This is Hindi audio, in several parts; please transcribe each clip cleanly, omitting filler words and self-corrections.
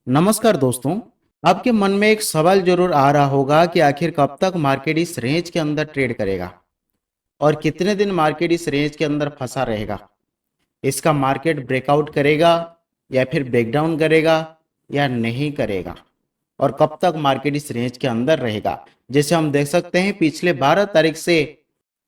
नमस्कार दोस्तों। आपके मन में एक सवाल जरूर आ रहा होगा कि आखिर कब तक मार्केट इस रेंज के अंदर ट्रेड करेगा और कितने दिन मार्केट इस रेंज के अंदर फंसा रहेगा। इसका मार्केट ब्रेकआउट करेगा या फिर ब्रेकडाउन करेगा या नहीं करेगा, और कब तक मार्केट इस रेंज के अंदर रहेगा। जैसे हम देख सकते हैं पिछले 12 तारीख से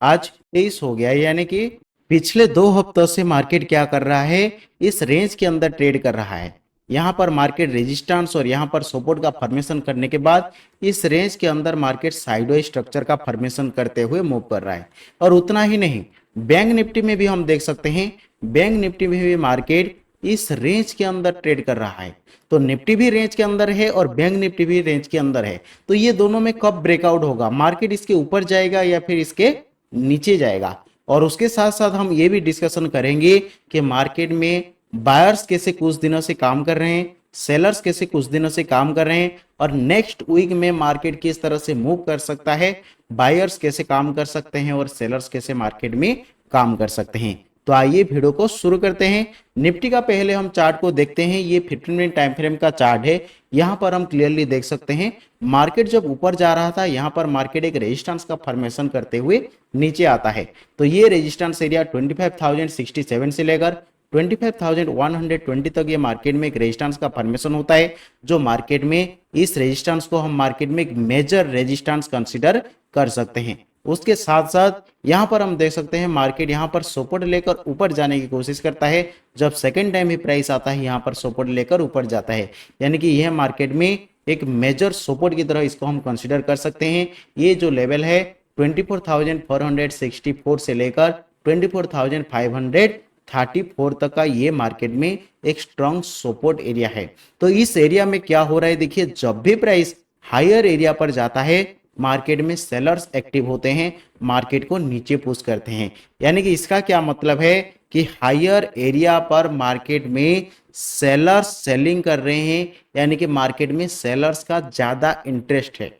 आज 23 हो गया, यानी कि पिछले 2 हफ्तों से मार्केट क्या कर रहा है, इस रेंज के अंदर ट्रेड कर रहा है। यहाँ पर मार्केट रेजिस्टेंस और यहाँ पर सपोर्ट का फॉर्मेशन करने के बाद इस रेंज के अंदर मार्केट साइडवेज स्ट्रक्चर का फॉर्मेशन करते हुए मूव कर रहा है। और उतना ही नहीं, बैंक निफ्टी में भी हम देख सकते हैं, बैंक निफ्टी में भी मार्केट इस रेंज के अंदर ट्रेड कर रहा है। तो निफ्टी भी रेंज के अंदर है और बैंक निफ्टी भी रेंज के अंदर है। तो ये दोनों में कब ब्रेकआउट होगा, मार्केट इसके ऊपर जाएगा या फिर इसके नीचे जाएगा। और उसके साथ साथ हम ये भी डिस्कशन करेंगे कि मार्केट में बायर्स कैसे कुछ दिनों से काम कर रहे हैं, सेलर्स कैसे कुछ दिनों से काम कर रहे हैं, और नेक्स्ट वीक में मार्केट किस तरह से मूव कर सकता है, बायर्स कैसे काम कर सकते हैं और सेलर्स कैसे मार्केट में काम कर सकते हैं। तो आइए वीडियो को शुरू करते हैं। निफ्टी का पहले हम चार्ट को देखते हैं। ये 15 मिनट टाइम फ्रेम का चार्ट है। यहां पर हम क्लियरली देख सकते हैं मार्केट जब ऊपर जा रहा था, यहां पर मार्केट एक रेजिस्टेंस का फॉर्मेशन करते हुए नीचे आता है। तो ये रेजिस्टेंस एरिया 25,067 से लेकर 25,120 तक ये मार्केट में एक रेजिस्टेंस का फॉर्मेशन होता है, जो मार्केट में इस रेजिस्टेंस को हम मार्केट में एक मेजर रेजिस्टेंस कंसीडर कर सकते हैं। उसके साथ साथ यहां पर हम देख सकते हैं मार्केट यहां पर सपोर्ट लेकर ऊपर जाने की कोशिश करता है। जब सेकेंड टाइम ही प्राइस आता है, यहां पर सपोर्ट लेकर ऊपर जाता है, यानी कि यह मार्केट में एक मेजर सपोर्ट की तरह इसको हम कंसीडर कर सकते हैं। ये जो लेवल है 24,464 से लेकर 24,534 तक का ये मार्केट में एक स्ट्रॉन्ग सपोर्ट एरिया है। तो इस एरिया में क्या हो रहा है, देखिए, जब भी प्राइस हायर एरिया पर जाता है मार्केट में सेलर्स एक्टिव होते हैं, मार्केट को नीचे पुश करते हैं। यानी कि इसका क्या मतलब है कि हायर एरिया पर मार्केट में सेलर्स सेलिंग कर रहे हैं, यानी कि मार्केट में सेलर्स का ज्यादा इंटरेस्ट है।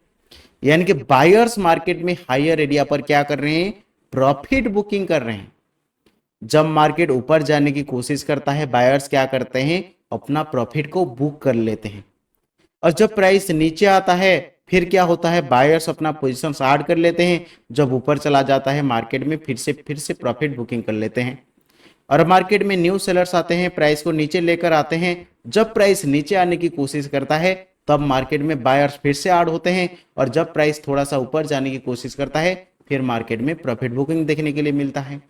यानी कि बायर्स मार्केट में हायर एरिया पर क्या कर रहे हैं, प्रॉफिट बुकिंग कर रहे हैं। जब मार्केट ऊपर जाने की कोशिश करता है, बायर्स क्या करते हैं, अपना प्रॉफिट को बुक कर लेते हैं। और जब प्राइस नीचे आता है फिर क्या होता है, बायर्स अपना पोजीशन ऐड कर लेते हैं। जब ऊपर चला जाता है मार्केट में फिर से प्रॉफिट बुकिंग कर लेते हैं। और मार्केट में न्यू सेलर्स आते हैं, प्राइस को नीचे लेकर आते हैं। जब प्राइस नीचे आने की कोशिश करता है तब मार्केट में बायर्स फिर से ऐड होते हैं, और जब प्राइस थोड़ा सा ऊपर जाने की कोशिश करता है फिर मार्केट में प्रॉफिट बुकिंग देखने के लिए मिलता है।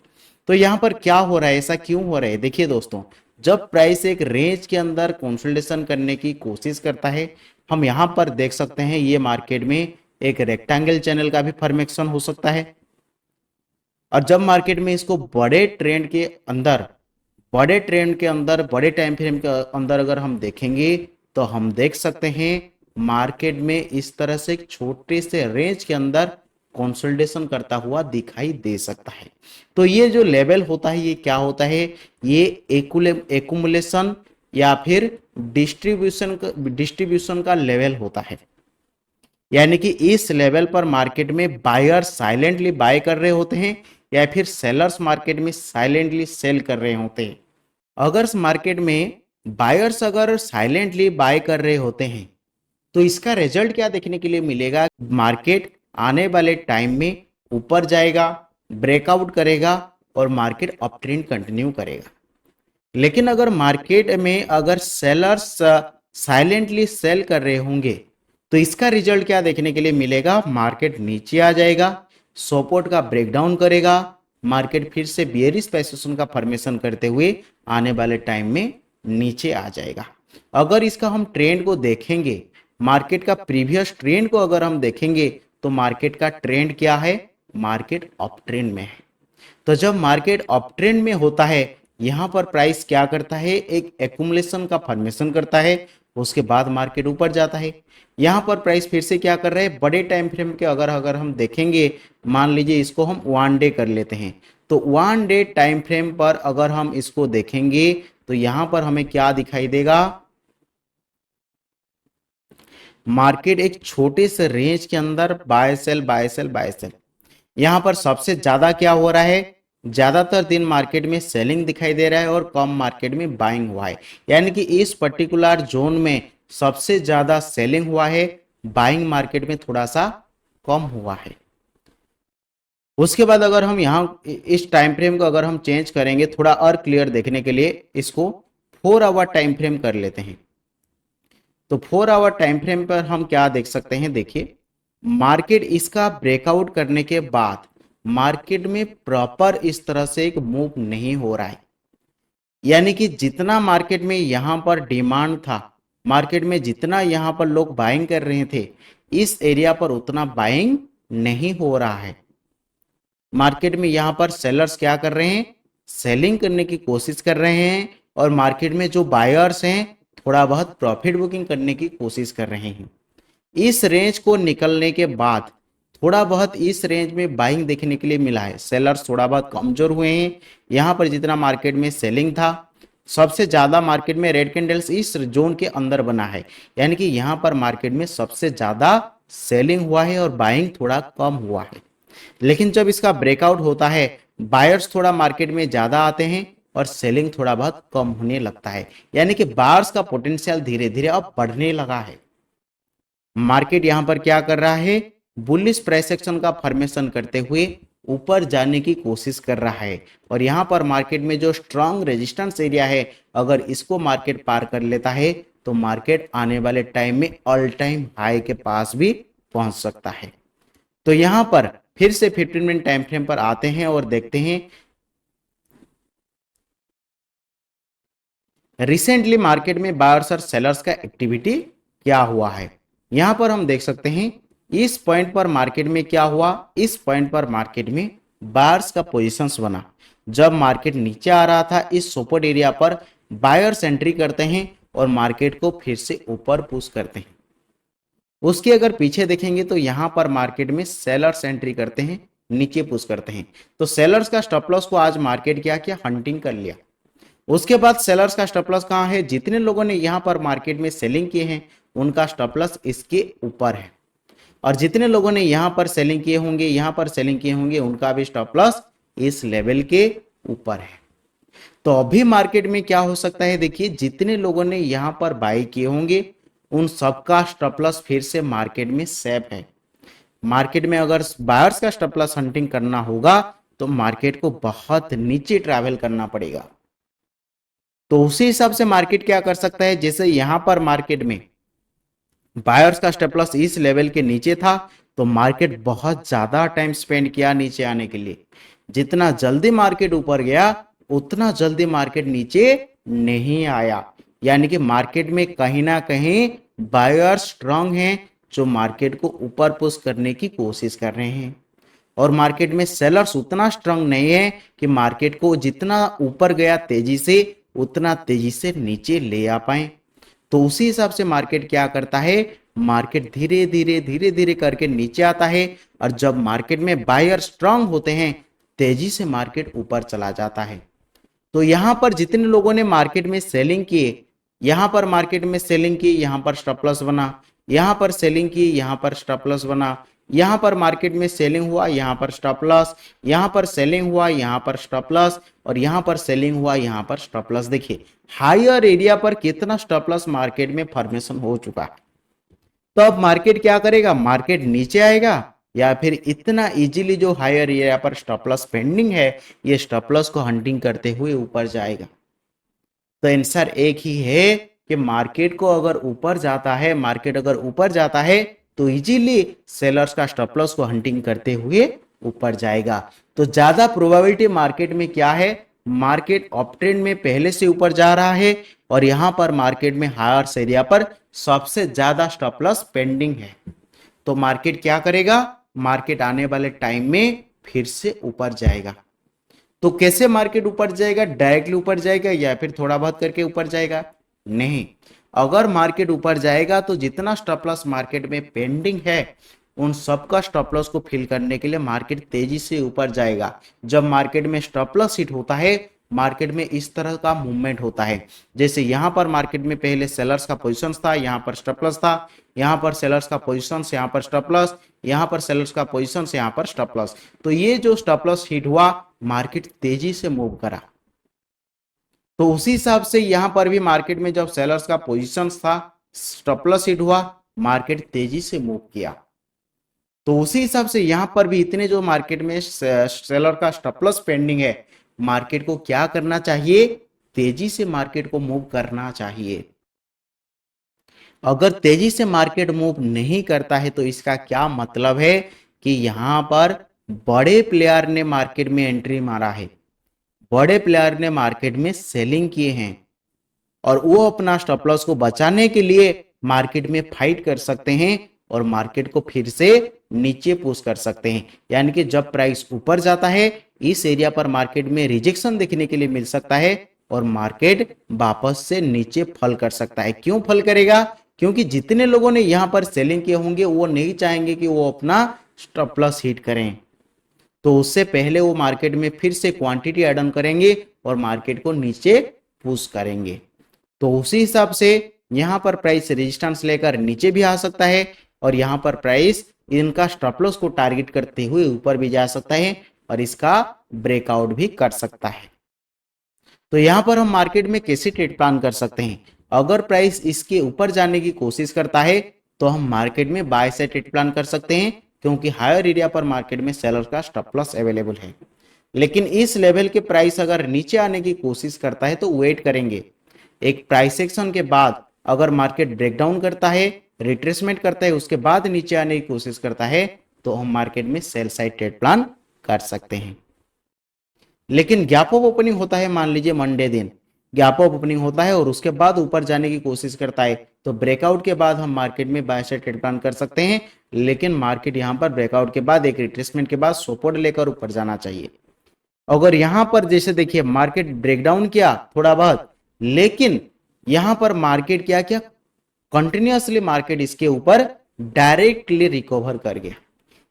तो यहाँ पर क्या हो रहा है, ऐसा क्यों हो रहा है, देखिए दोस्तों, जब प्राइस एक रेंज के अंदर कंसोलिडेशन करने की कोशिश करता है, हम यहाँ पर देख सकते हैं ये मार्केट में एक रेक्टेंगल चैनल का भी फॉर्मेशन हो सकता है। और जब मार्केट में इसको बड़े ट्रेंड के अंदर बड़े टाइम फ्रेम के अंदर अगर हम देखेंगे तो हम देख सकते हैं मार्केट में इस तरह से एक छोटे से रेंज के अंदर कंसोलिडेशन करता हुआ दिखाई दे सकता है। तो ये जो लेवल होता है ये क्या होता है, ये एकुमुलेशन या फिर डिस्ट्रीब्यूशन का लेवल होता है। यानी कि इस लेवल पर मार्केट में बायर साइलेंटली बाय कर रहे होते हैं या फिर सेलर्स मार्केट में साइलेंटली सेल कर रहे होते हैं। अगर मार्केट में बायर्स अगर साइलेंटली बाय कर रहे होते हैं तो इसका रिजल्ट क्या देखने के लिए मिलेगा, मार्केट आने वाले टाइम में ऊपर जाएगा, ब्रेकआउट करेगा और मार्केट अप ट्रेंड कंटिन्यू करेगा। लेकिन अगर मार्केट में अगर सेलर्स साइलेंटली सेल कर रहे होंगे तो इसका रिजल्ट क्या देखने के लिए मिलेगा, मार्केट नीचे आ जाएगा, सपोर्ट का ब्रेकडाउन करेगा, मार्केट फिर से बेयरिश पोजीशन का फॉर्मेशन करते हुए आने वाले टाइम में नीचे आ जाएगा। अगर इसका हम ट्रेंड को देखेंगे, मार्केट का प्रीवियस ट्रेंड को अगर हम देखेंगे तो मार्केट का ट्रेंड क्या है, मार्केट अप ट्रेंड में है। तो जब मार्केट अप ट्रेंड में होता है यहां पर प्राइस क्या करता है, एक एक्यूमुलेशन का फॉर्मेशन करता है, उसके बाद मार्केट ऊपर जाता है। यहां पर प्राइस फिर से क्या कर रहे हैं, बड़े टाइम फ्रेम के अगर हम देखेंगे, मान लीजिए इसको हम 1 डे कर लेते हैं, तो 1 डे टाइम फ्रेम पर अगर हम इसको देखेंगे तो यहां पर हमें क्या दिखाई देगा, मार्केट एक छोटे से रेंज के अंदर buy sell buy sell buy sell. यहां पर सबसे ज्यादा क्या हो रहा है, ज्यादातर दिन मार्केट में सेलिंग दिखाई दे रहा है और कम मार्केट में बाइंग हुआ है। यानी कि इस पर्टिकुलर जोन में सबसे ज्यादा सेलिंग हुआ है, बाइंग मार्केट में थोड़ा सा कम हुआ है। उसके बाद अगर हम यहाँ इस टाइम फ्रेम को अगर हम चेंज करेंगे थोड़ा और क्लियर देखने के लिए, इसको 4 आवर टाइम फ्रेम कर लेते हैं। तो 4 आवर टाइम फ्रेम पर हम क्या देख सकते हैं, देखिए मार्केट इसका ब्रेकआउट करने के बाद मार्केट में प्रॉपर इस तरह से एक मूव नहीं हो रहा है। यानी कि जितना मार्केट में यहां पर डिमांड था, मार्केट में जितना यहां पर लोग बाइंग कर रहे थे, इस एरिया पर उतना बाइंग नहीं हो रहा है। मार्केट में यहां पर सेलर्स क्या कर रहे हैं, सेलिंग करने की कोशिश कर रहे हैं, और मार्केट में जो बायर्स हैं थोड़ा बहुत प्रॉफिट बुकिंग करने की कोशिश कर रहे हैं। इस रेंज को निकलने के बाद थोड़ा बहुत इस रेंज में बाइंग देखने के लिए मिला है। सेलर्स थोड़ा बहुत कमजोर हुए हैं। यहां पर जितना मार्केट में सेलिंग था, सबसे ज्यादा मार्केट में रेड कैंडल्स इस जोन के अंदर बना है, यानी कि यहां पर मार्केट में सबसे ज्यादा सेलिंग हुआ है और बाइंग थोड़ा कम हुआ है। लेकिन जब इसका ब्रेकआउट होता है, बायर्स थोड़ा मार्केट में ज्यादा आते हैं और सेलिंग थोड़ा बहुत कम होने लगता है, यानी कि बायर्स का पोटेंशियल धीरे धीरे अब बढ़ने लगा है। मार्केट यहां पर क्या कर रहा है, बुलिश प्राइस एक्शन का फॉर्मेशन करते हुए ऊपर जाने की कोशिश कर रहा है। और यहां पर मार्केट में जो स्ट्रांग रेजिस्टेंस एरिया है, अगर इसको मार्केट पार कर लेता है तो मार्केट आने वाले टाइम में ऑल टाइम हाई के पास भी पहुंच सकता है। तो यहां पर फिर से 15 मिनट टाइम फ्रेम पर आते हैं और देखते हैं रिसेंटली मार्केट में बायर्स और सेलर्स का एक्टिविटी क्या हुआ है। यहां पर हम देख सकते हैं इस पॉइंट पर मार्केट में क्या हुआ, इस पॉइंट पर मार्केट में बायर्स का पोजीशंस बना। जब मार्केट नीचे आ रहा था, इस सपोर्ट एरिया पर बायर्स एंट्री करते हैं और मार्केट को फिर से ऊपर पुश करते हैं। उसके अगर पीछे देखेंगे तो यहां पर मार्केट में सेलर्स एंट्री करते हैं, नीचे पुश करते हैं। तो सेलर्स का स्टॉप लॉस को आज मार्केट क्या किया, हंटिंग कर लिया। उसके बाद सेलर्स का स्टॉप लॉस कहां है, जितने लोगों ने यहां पर मार्केट में सेलिंग किए हैं उनका स्टॉप लॉस इसके ऊपर है, और जितने लोगों ने यहां पर सेलिंग किए होंगे, यहां पर सेलिंग किए होंगे, उनका भी स्टॉप लॉस इस लेवल के ऊपर है। तो अभी मार्केट में क्या हो सकता है, देखिए जितने लोगों ने यहां पर बाई किए होंगे उन सबका स्टॉप लॉस फिर से मार्केट में सेफ है। मार्केट में अगर बायर्स का स्टॉप लॉस हंटिंग करना होगा तो मार्केट को बहुत नीचे ट्रैवल करना पड़ेगा। तो उसी हिसाब से मार्केट क्या कर सकता है, जैसे यहां पर मार्केट में बायर्स का स्टॉप लॉस इस लेवल के नीचे था, तो मार्केट बहुत ज्यादा टाइम स्पेंड किया नीचे आने के लिए। जितना जल्दी मार्केट ऊपर गया उतना जल्दी मार्केट नीचे नहीं आया, यानी कि मार्केट में कहीं ना कहीं बायर्स स्ट्रांग हैं जो मार्केट को ऊपर पुश करने की कोशिश कर रहे हैं, और मार्केट में सेलर्स उतना स्ट्रांग नहीं है कि मार्केट को जितना ऊपर गया तेजी से उतना तेजी से नीचे ले आ पाए। तो उसी हिसाब से मार्केट क्या करता है, मार्केट धीरे धीरे करके नीचे आता है, और जब मार्केट में बायर स्ट्रांग होते हैं तेजी से मार्केट ऊपर चला जाता है। तो यहां पर जितने लोगों ने मार्केट में सेलिंग किए, यहां पर मार्केट में सेलिंग की, यहां पर स्टॉप लॉस बना, यहां पर सेलिंग की, यहां पर स्टॉप लॉस बना, यहां पर मार्केट में सेलिंग हुआ, यहां पर स्टॉप लॉस, यहां पर सेलिंग हुआ, यहां पर स्टॉप लॉस, और यहां पर सेलिंग हुआ, यहां पर स्टॉप लॉस। देखिए हायर एरिया पर कितना स्टॉप लॉस मार्केट में फॉर्मेशन हो चुका है। तो अब मार्केट क्या करेगा, मार्केट नीचे आएगा या फिर इतना इजीली जो हायर एरिया पर स्टॉप लॉस पेंडिंग है ये स्टॉप लॉस को हंटिंग करते हुए ऊपर जाएगा। तो आंसर एक ही है कि मार्केट को अगर ऊपर जाता है, मार्केट अगर ऊपर जाता है तो इजीली सेलर्स का स्टॉप लॉस को हंटिंग करते हुए ऊपर जाएगा। तो ज्यादा प्रोबेबिलिटी मार्केट में क्या है, मार्केट अप ट्रेंड में पहले से ऊपर जा रहा है, और यहां पर मार्केट में हायर एरिया पर सबसे ज्यादा स्टॉप लॉस पेंडिंग है। तो मार्केट क्या करेगा, मार्केट आने वाले टाइम में फिर से ऊपर जाएगा। तो कैसे मार्केट ऊपर जाएगा, डायरेक्टली ऊपर जाएगा या फिर थोड़ा बहुत करके ऊपर जाएगा, नहीं। अगर मार्केट ऊपर जाएगा तो जितना स्टॉप लॉस मार्केट में पेंडिंग है उन सबका स्टॉप लॉस को फिल करने के लिए मार्केट तेजी से ऊपर जाएगा। जब मार्केट में स्टॉप लॉस हिट होता है, मार्केट में इस तरह का मूवमेंट होता है, जैसे यहां पर मार्केट में पहले सेलर्स का पोजीशन था, यहां पर स्टॉप लॉस था, यहां पर सेलर्स का पोजीशन, यहां पर स्टॉप लॉस, यहां पर सेलर्स का पोजीशन, यहां पर स्टॉप लॉस। तो ये जो स्टॉप लॉस हिट हुआ मार्केट तेजी से मूव करा। तो उसी हिसाब से यहां पर भी मार्केट में जब सेलर्स का पोजीशन था स्टॉप लॉस हिट हुआ, मार्केट तेजी से मूव किया। तो उसी हिसाब से यहां पर भी इतने जो मार्केट में सेलर का स्टॉप लॉस पेंडिंग है, मार्केट को क्या करना चाहिए, तेजी से मार्केट को मूव करना चाहिए। अगर तेजी से मार्केट मूव नहीं करता है तो इसका क्या मतलब है कि यहां पर बड़े प्लेयर ने मार्केट में एंट्री मारा है, बड़े प्लेयर ने मार्केट में सेलिंग किए हैं और वो अपना स्टॉप लॉस को बचाने के लिए मार्केट में फाइट कर सकते हैं और मार्केट को फिर से नीचे पुश कर सकते हैं। यानी कि जब प्राइस ऊपर जाता है इस एरिया पर मार्केट में रिजेक्शन देखने के लिए मिल सकता है और मार्केट वापस से नीचे फॉल कर सकता है। क्यों फॉल करेगा, क्योंकि जितने लोगों ने यहां पर सेलिंग किए होंगे वो नहीं चाहेंगे कि वो अपना स्टॉप लॉस हिट करें, तो उससे पहले वो मार्केट में फिर से क्वांटिटी ऐड ऑन करेंगे और मार्केट को नीचे पुश करेंगे। तो उसी हिसाब से यहां पर प्राइस रेजिस्टेंस लेकर नीचे भी आ सकता है और यहां पर प्राइस इनका स्टॉप लॉस को टारगेट करते हुए ऊपर भी जा सकता है और इसका ब्रेकआउट भी कर सकता है। तो यहां पर हम मार्केट में कैसे ट्रेड प्लान कर सकते हैं, अगर प्राइस इसके ऊपर जाने की कोशिश करता है तो हम मार्केट में बाय साइड ट्रेड प्लान कर सकते हैं, क्योंकि हायर एरिया पर मार्केट में सेलर का स्टॉप लॉस अवेलेबल है। लेकिन इस लेवल के प्राइस अगर नीचे आने की कोशिश करता है तो वेट करेंगे, एक प्राइस एक्शन के बाद अगर मार्केट ब्रेकडाउन करता है, रिट्रेसमेंट करता है, उसके बाद नीचे आने की कोशिश करता है तो हम मार्केट में सेल साइड ट्रेड प्लान कर सकते हैं। लेकिन गैप ऑफ ओपनिंग होता है, मान लीजिए मंडे दिन गैप ऑफ ओपनिंग होता है और उसके बाद ऊपर जाने की कोशिश करता है तो ब्रेकआउट के बाद हम मार्केट में बाय साइड ट्रेड प्लान कर सकते हैं। लेकिन मार्केट यहां पर ब्रेकआउट के बाद एक रिट्रेसमेंट के बाद सपोर्ट लेकर ऊपर जाना चाहिए। अगर यहां पर जैसे देखिए मार्केट ब्रेकडाउन किया थोड़ा बहुत, लेकिन यहां पर मार्केट क्या किया, कंटिन्यूअसली मार्केट इसके ऊपर डायरेक्टली रिकवर कर गया।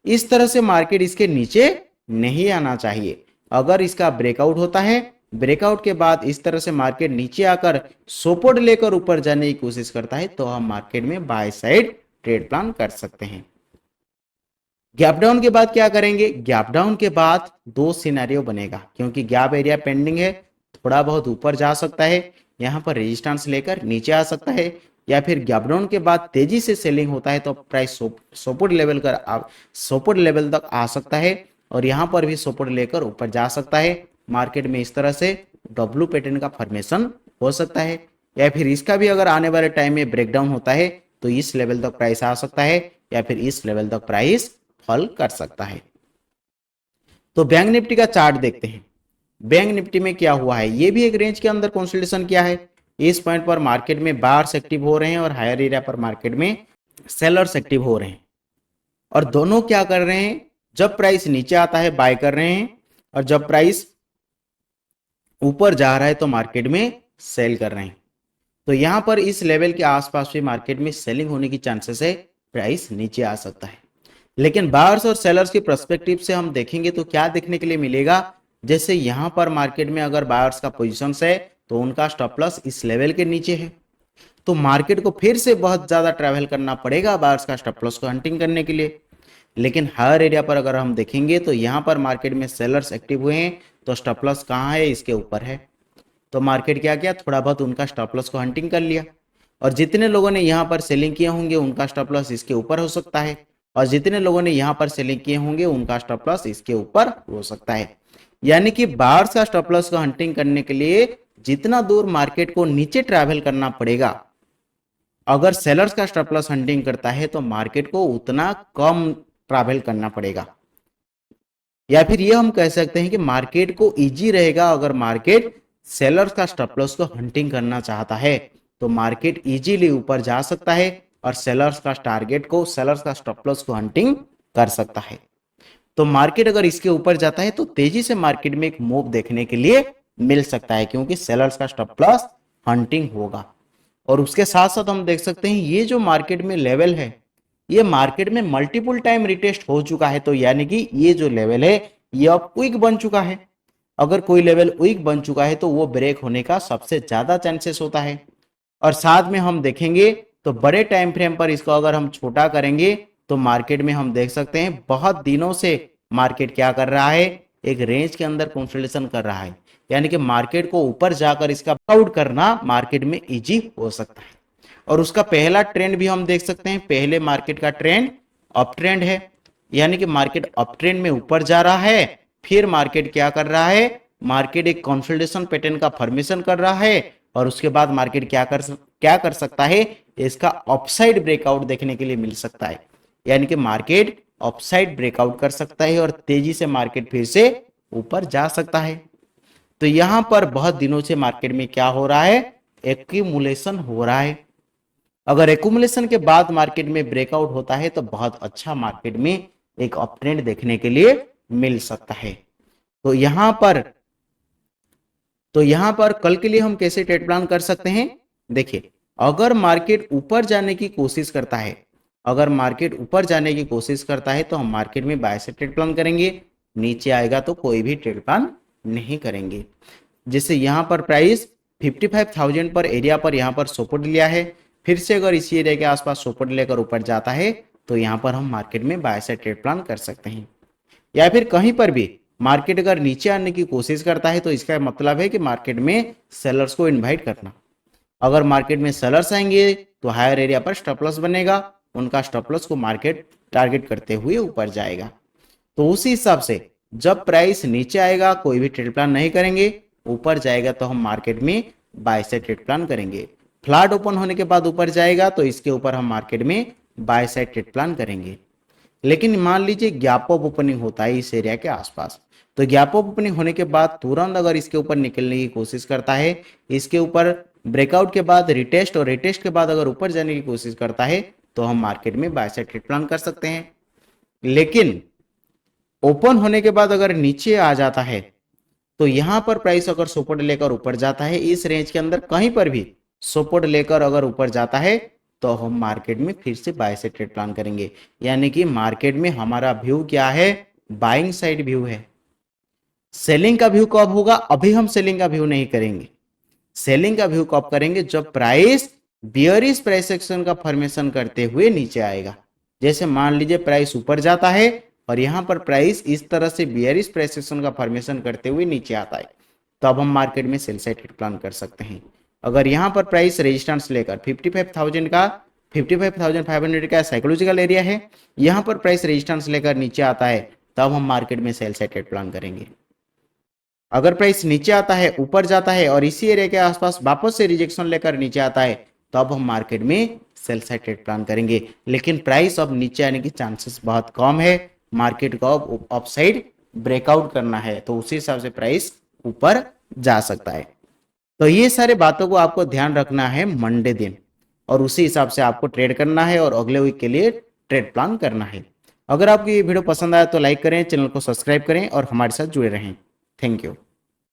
इस तरह से मार्केट इसके नीचे नहीं आना चाहिए। अगर इसका ब्रेकआउट होता है, ब्रेकआउट के बाद इस तरह से मार्केट नीचे आकर सपोर्ट लेकर ऊपर जाने की कोशिश करता है तो हम मार्केट में बाय साइड ट्रेड प्लान कर सकते हैं। गैप डाउन के बाद क्या करेंगे, गैप डाउन के बाद दो सिनेरियो बनेगा, क्योंकि गैप एरिया पेंडिंग है, थोड़ा बहुत ऊपर जा सकता है, यहां पर रेजिस्टेंस लेकर नीचे आ सकता है, या फिर गैप डाउन के बाद तेजी से सेलिंग होता है तो प्राइस सपोर्ट लेवल तक आ सकता है और यहां पर भी सपोर्ट लेकर ऊपर जा सकता है। मार्केट में इस तरह से डब्ल्यू पैटर्न का फॉर्मेशन हो सकता है, या फिर इसका भी अगर आने वाले टाइम में ब्रेकडाउन होता है तो इस लेवल तक प्राइस आ सकता है या फिर इस लेवल तक प्राइस फॉल कर सकता है। तो बैंक निफ्टी का चार्ट देखते हैं। बैंक निफ्टी में क्या हुआ है, ये भी एक रेंज के अंदर कंसोलिडेशन किया है। इस पॉइंट पर मार्केट में बायर्स एक्टिव हो रहे हैं और हायर एरिया पर मार्केट में सेलर्स एक्टिव हो रहे हैं, और दोनों क्या कर रहे हैं, जब प्राइस नीचे आता है बाय कर रहे हैं और जब प्राइस ऊपर जा रहा है तो मार्केट में सेल कर रहे हैं। तो यहां पर इस लेवल के आसपास भी मार्केट में सेलिंग होने की चांसेस है, प्राइस नीचे आ सकता है। लेकिन बायर्स और सेलर्स की पर्सपेक्टिव से हम देखेंगे तो क्या देखने के लिए मिलेगा, जैसे यहां पर मार्केट में अगर बायर्स का पोजीशन है तो उनका स्टॉप लॉस इस लेवल के नीचे है, तो मार्केट को फिर से बहुत ज्यादा ट्रैवल करना पड़ेगा बायर्स का स्टॉप लॉस को हंटिंग करने के लिए। लेकिन हायर एरिया पर अगर हम देखेंगे तो यहां पर मार्केट में सेलर्स एक्टिव हुए हैं तो स्टॉप लॉस कहां है, इसके ऊपर है। तो मार्केट क्या किया, थोड़ा बहुत उनका स्टॉप लॉस को हंटिंग कर लिया, और जितने लोगों ने यहां पर सेलिंग किए होंगे उनका स्टॉप लॉस इसके ऊपर हो सकता है, और जितने लोगों ने यहां पर सेलिंग किए होंगे उनका स्टॉप लॉस इसके ऊपर हो सकता है। यानी कि बायर्स का स्टॉप लॉस को हंटिंग करने के लिए जितना दूर मार्केट को नीचे ट्रैवल करना पड़ेगा, अगर सेलर्स का स्टॉप लॉस हंटिंग करता है तो मार्केट को उतना कम ट्रैवल करना पड़ेगा। या फिर ये हम कह सकते हैं कि मार्केट को इजी रहेगा, अगर मार्केट सेलर्स का स्टॉप लॉस को हंटिंग करना चाहता है तो मार्केट इजीली ऊपर जा सकता है और सेलर्स का स्टॉप लॉस को हंटिंग कर सकता है। तो मार्केट अगर इसके ऊपर जाता है तो तेजी से मार्केट में एक मूव देखने के लिए मिल सकता है, क्योंकि सेलर्स का स्टॉप लॉस हंटिंग होगा। और उसके साथ साथ हम देख सकते हैं ये जो मार्केट में लेवल है, ये मार्केट में मल्टीपल टाइम रिटेस्ट हो चुका है, तो यानी कि ये जो लेवल है ये अब वीक बन चुका है। अगर कोई लेवल वीक बन चुका है तो वो ब्रेक होने का सबसे ज्यादा चांसेस होता है। और साथ में हम देखेंगे तो बड़े टाइम फ्रेम पर इसको अगर हम छोटा करेंगे तो मार्केट में हम देख सकते हैं बहुत दिनों से मार्केट क्या कर रहा है, एक रेंज के अंदर कंसोलिडेशन कर रहा है। यानी कि मार्केट को ऊपर जाकर इसका आउट करना मार्केट में इजी हो सकता है। और उसका पहला ट्रेंड भी हम देख सकते हैं। पहले मार्केट का ट्रेंड अप ट्रेंड है, यानी कि मार्केट अप ट्रेंड में ऊपर जा रहा है। फिर मार्केट क्या कर रहा है, मार्केट एक कंसोलिडेशन पैटर्न का फॉर्मेशन कर रहा है और उसके बाद मार्केट क्या कर सकता है, इसका अपसाइड ब्रेकआउट देखने के लिए मिल सकता है। यानी कि मार्केट अपसाइड ब्रेकआउट कर सकता है और तेजी से मार्केट फिर से ऊपर जा सकता है। तो यहां पर बहुत दिनों से मार्केट में क्या हो रहा है, एक्यूमुलेशन हो रहा है। अगर एक्यूमुलेशन के बाद मार्केट में ब्रेकआउट होता है तो बहुत अच्छा मार्केट में एक अप ट्रेंड देखने के लिए मिल सकता है। तो यहां पर कल के लिए हम कैसे ट्रेड प्लान कर सकते हैं। देखिए, अगर मार्केट ऊपर जाने की कोशिश करता है, अगर मार्केट ऊपर जाने की कोशिश करता है तो हम मार्केट में बाय से ट्रेड प्लान करेंगे। नीचे आएगा तो कोई भी ट्रेड प्लान नहीं करेंगे। जैसे यहां पर प्राइस 55,000 पर एरिया पर यहां पर सपोर्ट लिया है, फिर से अगर इसी एरिया के आसपास सपोर्ट लेकर ऊपर जाता है तो यहां पर हम मार्केट में बाय से ट्रेड प्लान कर सकते हैं। या फिर कहीं पर भी मार्केट अगर नीचे आने की कोशिश करता है तो इसका मतलब है कि मार्केट में सेलर्स को इनवाइट करना। अगर मार्केट में सेलर्स आएंगे तो हायर एरिया पर स्टॉप लॉस बनेगा, उनका स्टॉप लॉस को मार्केट टारगेट करते हुए ऊपर जाएगा। तो उसी हिसाब से जब प्राइस नीचे आएगा कोई भी ट्रेड प्लान नहीं करेंगे, ऊपर जाएगा तो हम मार्केट में बाय साइड ट्रेड प्लान करेंगे। फ्लैट ओपन होने के बाद ऊपर जाएगा तो इसके ऊपर हम मार्केट में बाय साइड ट्रेड प्लान करेंगे। लेकिन मान लीजिए गैप अप ओपनिंग होता है इस एरिया के आसपास, तो गैप अप ओपनिंग होने के बाद तुरंत अगर इसके ऊपर निकलने की कोशिश करता है, इसके ऊपर ब्रेकआउट के बाद रिटेस्ट और रिटेस्ट के बाद अगर ऊपर जाने की कोशिश करता है तो हम मार्केट में बाय साइड ट्रेड प्लान कर सकते हैं। लेकिन ओपन होने के बाद अगर नीचे आ जाता है तो यहां पर प्राइस अगर सपोर्ट लेकर ऊपर जाता है, इस रेंज के अंदर कहीं पर भी सपोर्ट लेकर अगर ऊपर जाता है तो हम मार्केट में फिर से बाय साइड ट्रेड प्लान करेंगे। यानी कि मार्केट में हमारा व्यू क्या है, बाइंग साइड व्यू है। सेलिंग का व्यू कब होगा, अभी हम सेलिंग का व्यू नहीं करेंगे। सेलिंग का व्यू कब करेंगे, जब प्राइस बियरिश प्राइस एक्शन का फॉर्मेशन करते हुए नीचे आएगा। जैसे मान लीजिए प्राइस ऊपर जाता है और यहां पर प्राइस इस तरह से बियरिश प्राइस एक्शन का फॉर्मेशन करते हुए नीचे आता है, तो अब हम मार्केट में सेल साइड ट्रेड प्लान कर सकते हैं। अगर यहां पर प्राइस रेजिस्टेंस लेकर 55,000 का 55,500 का साइकोलॉजिकल एरिया है, यहां पर प्राइस रेजिस्टेंस लेकर नीचे आता है तब हम मार्केट में सेल साइड ट्रेड प्लान करेंगे। अगर प्राइस नीचे आता है ऊपर जाता है और इसी एरिया के आसपास वापस से रिजेक्शन लेकर नीचे आता है तो अब हम मार्केट में सेल साइड ट्रेड प्लान करेंगे। लेकिन प्राइस अब नीचे आने की चांसेस बहुत कम है, मार्केट को अब अपसाइड ब्रेकआउट करना है तो उसी हिसाब से प्राइस ऊपर जा सकता है। तो ये सारे बातों को आपको ध्यान रखना है मंडे दिन, और उसी हिसाब से आपको ट्रेड करना है और अगले वीक के लिए ट्रेड प्लान करना है। अगर आपको ये वीडियो पसंद आया तो लाइक करें, चैनल को सब्सक्राइब करें और हमारे साथ जुड़े रहें। Thank you.